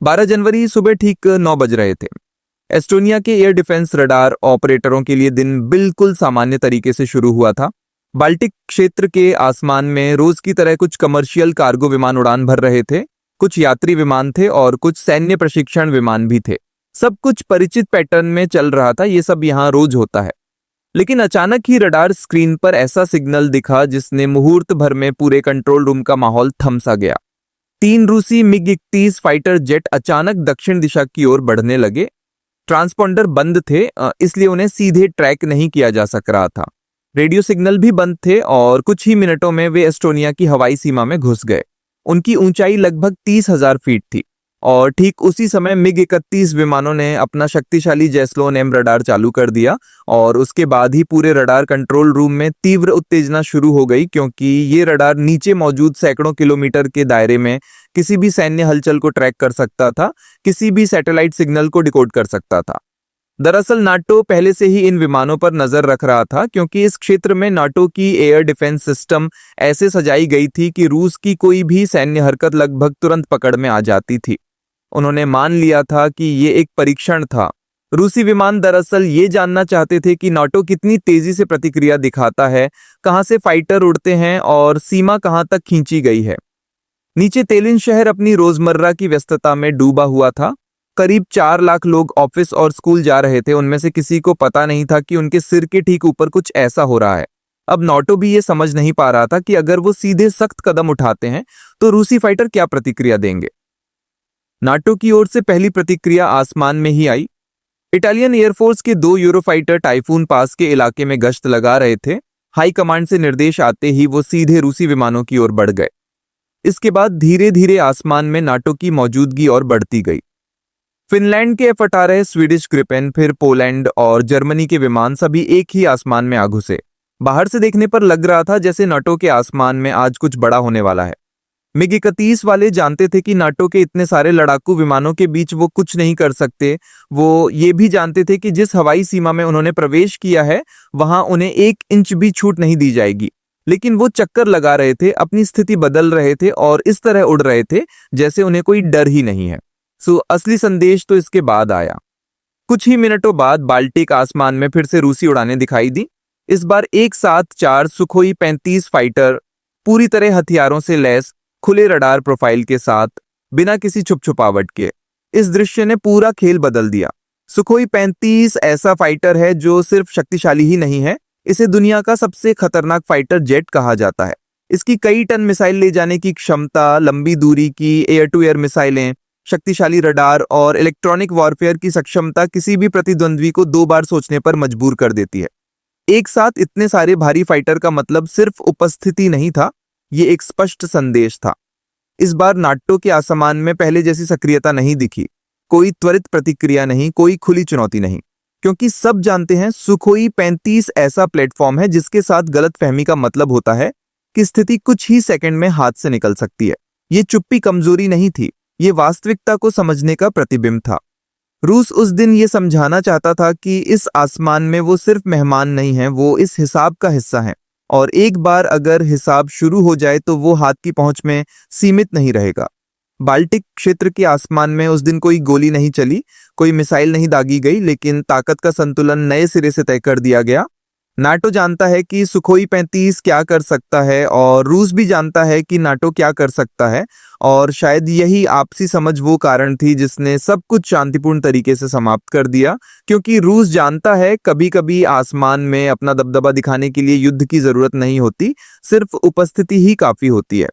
12 जनवरी सुबह ठीक 9 बज रहे थे। एस्टोनिया के एयर डिफेंस रडार ऑपरेटरों के लिए दिन बिल्कुल सामान्य तरीके से शुरू हुआ था। बाल्टिक क्षेत्र के आसमान में रोज की तरह कुछ कमर्शियल कार्गो विमान उड़ान भर रहे थे, कुछ यात्री विमान थे और कुछ सैन्य प्रशिक्षण विमान भी थे। सब कुछ परिचित पैटर्न में चल रहा था, ये सब यहाँ रोज होता है। लेकिन अचानक ही रडार स्क्रीन पर ऐसा सिग्नल दिखा जिसने मुहूर्त भर में पूरे कंट्रोल रूम का माहौल थम सा गया। 3 रूसी मिग-21 फाइटर जेट अचानक दक्षिण दिशा की ओर बढ़ने लगे। ट्रांसपॉन्डर बंद थे, इसलिए उन्हें सीधे ट्रैक नहीं किया जा सक रहा था। रेडियो सिग्नल भी बंद थे और कुछ ही मिनटों में वे एस्टोनिया की हवाई सीमा में घुस गए। उनकी ऊंचाई लगभग 30,000 फीट थी और ठीक उसी समय मिग-31 विमानों ने अपना शक्तिशाली जैसलोन एम रडार चालू कर दिया और उसके बाद ही पूरे रडार कंट्रोल रूम में तीव्र उत्तेजना शुरू हो गई, क्योंकि ये रडार नीचे मौजूद सैकड़ों किलोमीटर के दायरे में किसी भी सैन्य हलचल को ट्रैक कर सकता था, किसी भी सैटेलाइट सिग्नल को डिकोड कर सकता था। दरअसल नाटो पहले से ही इन विमानों पर नजर रख रहा था, क्योंकि इस क्षेत्र में नाटो की एयर डिफेंस सिस्टम ऐसे सजाई गई थी कि रूस की कोई भी सैन्य हरकत लगभग तुरंत पकड़ में आ जाती थी। उन्होंने मान लिया था कि ये एक परीक्षण था। रूसी विमान दरअसल ये जानना चाहते थे कि नाटो कितनी तेजी से प्रतिक्रिया दिखाता है, कहां से फाइटर उड़ते हैं और सीमा कहां तक खींची गई है। नीचे तेलिन शहर अपनी रोजमर्रा की व्यस्तता में डूबा हुआ था। करीब 4 लाख लोग ऑफिस और स्कूल जा रहे थे। उनमें से किसी को पता नहीं था कि उनके सिर के ठीक ऊपर कुछ ऐसा हो रहा है। अब नाटो भी ये समझ नहीं पा रहा था कि अगर वो सीधे सख्त कदम उठाते हैं तो रूसी फाइटर क्या प्रतिक्रिया देंगे। नाटो की ओर से पहली प्रतिक्रिया आसमान में ही आई। इटालियन एयरफोर्स के 2 यूरोफाइटर टाइफून पास के इलाके में गश्त लगा रहे थे। हाई कमांड से निर्देश आते ही वो सीधे रूसी विमानों की ओर बढ़ गए। इसके बाद धीरे धीरे आसमान में नाटो की मौजूदगी और बढ़ती गई। फिनलैंड के F-18, स्वीडिश ग्रिपेन, फिर पोलैंड और जर्मनी के विमान सभी एक ही आसमान में आ घुसे। बाहर से देखने पर लग रहा था जैसे नाटो के आसमान में आज कुछ बड़ा होने वाला है। मिग-31 वाले जानते थे कि नाटो के इतने सारे लड़ाकू विमानों के बीच वो कुछ नहीं कर सकते। वो ये भी जानते थे कि जिस हवाई सीमा में उन्होंने प्रवेश किया है वहां उन्हें 1 इंच भी छूट नहीं दी जाएगी। लेकिन वो चक्कर लगा रहे थे, अपनी स्थिति बदल रहे थे और इस तरह उड़ रहे थे जैसे उन्हें कोई डर ही नहीं है। असली संदेश तो इसके बाद आया। कुछ ही मिनटों बाद बाल्टिक आसमान में फिर से रूसी उड़ानें दिखाई दी। इस बार एक साथ 4 सुखोई 35 फाइटर, पूरी तरह हथियारों से लैस, खुले रडार प्रोफाइल के साथ, बिना किसी छुप-छुपावट के। इस दृश्य ने पूरा खेल बदल दिया। सुखोई 35 ऐसा फाइटर है जो सिर्फ शक्तिशाली ही नहीं है, इसे दुनिया का सबसे खतरनाक फाइटर जेट कहा जाता है। इसकी कई टन मिसाइल ले जाने की क्षमता, लंबी दूरी की एयर टू एयर मिसाइलें, शक्तिशाली रडार और इलेक्ट्रॉनिक वॉरफेयर की सक्षमता किसी भी प्रतिद्वंद्वी को 2 बार सोचने पर मजबूर कर देती है। एक साथ इतने सारे भारी फाइटर का मतलब सिर्फ उपस्थिति नहीं था, ये एक स्पष्ट संदेश था। इस बार नाटो के आसमान में पहले जैसी सक्रियता नहीं दिखी, कोई त्वरित प्रतिक्रिया नहीं, कोई खुली चुनौती नहीं, क्योंकि सब जानते हैं सुखोई 35 ऐसा प्लेटफॉर्म है जिसके साथ गलतफहमी का मतलब होता है कि स्थिति कुछ ही सेकंड में हाथ से निकल सकती है। ये चुप्पी कमजोरी नहीं थी, ये वास्तविकता को समझने का प्रतिबिंब था। रूस उस दिन ये समझाना चाहता था कि इस आसमान में वो सिर्फ मेहमान नहीं है, वो इस हिसाब का हिस्सा है और एक बार अगर हिसाब शुरू हो जाए तो वो हाथ की पहुंच में सीमित नहीं रहेगा। बाल्टिक क्षेत्र के आसमान में उस दिन कोई गोली नहीं चली, कोई मिसाइल नहीं दागी गई, लेकिन ताकत का संतुलन नए सिरे से तय कर दिया गया। नाटो जानता है कि सुखोई 35 क्या कर सकता है और रूस भी जानता है कि नाटो क्या कर सकता है, और शायद यही आपसी समझ वो कारण थी जिसने सब कुछ शांतिपूर्ण तरीके से समाप्त कर दिया। क्योंकि रूस जानता है कभी कभी आसमान में अपना दबदबा दिखाने के लिए युद्ध की जरूरत नहीं होती, सिर्फ उपस्थिति ही काफी होती है।